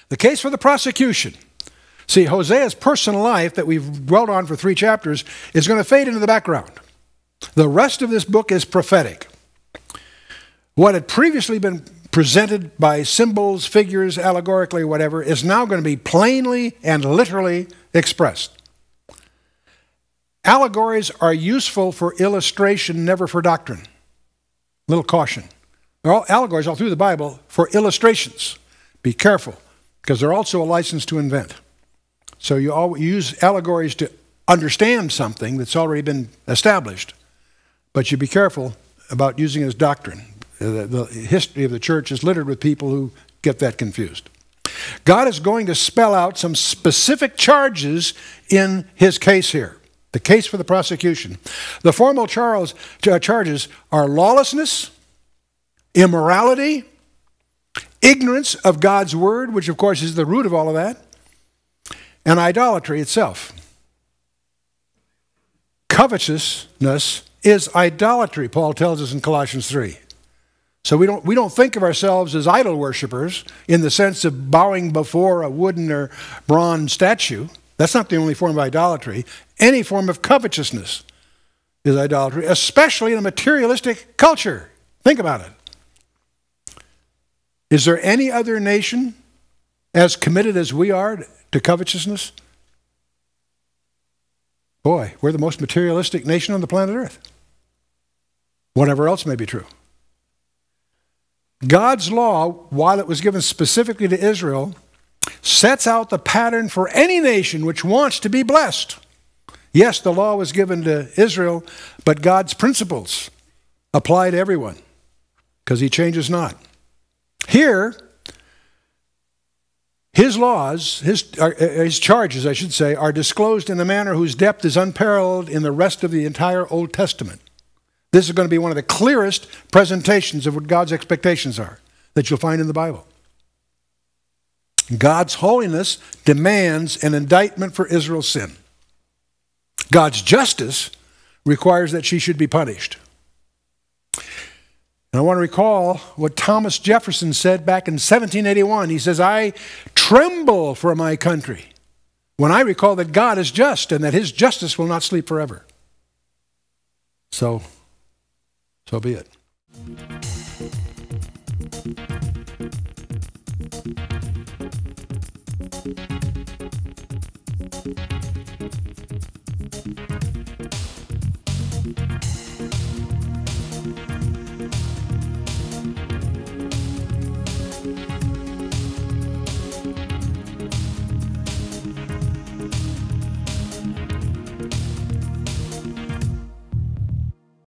The case for the prosecution. See, Hosea's personal life that we've dwelt on for 3 chapters is going to fade into the background. The rest of this book is prophetic. What had previously been presented by symbols, figures, allegorically, whatever, is now going to be plainly and literally expressed. Allegories are useful for illustration, never for doctrine. Little caution. They're all allegories all through the Bible for illustrations. Be careful, because they're also a license to invent. So you use allegories to understand something that's already been established, but you be careful about using it as doctrine. The history of the church is littered with people who get that confused. God is going to spell out some specific charges in his case here. The case for the prosecution. The formal charges are lawlessness, immorality, ignorance of God's word, which of course is the root of all of that, and idolatry itself. Covetousness is idolatry, Paul tells us in Colossians 3. So we don't think of ourselves as idol worshipers in the sense of bowing before a wooden or bronze statue. That's not the only form of idolatry. Any form of covetousness is idolatry, especially in a materialistic culture. Think about it. Is there any other nation as committed as we are to covetousness? Boy, we're the most materialistic nation on the planet Earth. Whatever else may be true. God's law, while it was given specifically to Israel, sets out the pattern for any nation which wants to be blessed. Yes, the law was given to Israel, but God's principles apply to everyone because he changes not. Here, his laws, his charges, I should say, are disclosed in a manner whose depth is unparalleled in the rest of the entire Old Testament. This is going to be one of the clearest presentations of what God's expectations are that you'll find in the Bible. God's holiness demands an indictment for Israel's sin. God's justice requires that she should be punished. And I want to recall what Thomas Jefferson said back in 1781. He says, "I tremble for my country when I recall that God is just and that his justice will not sleep forever." So be it.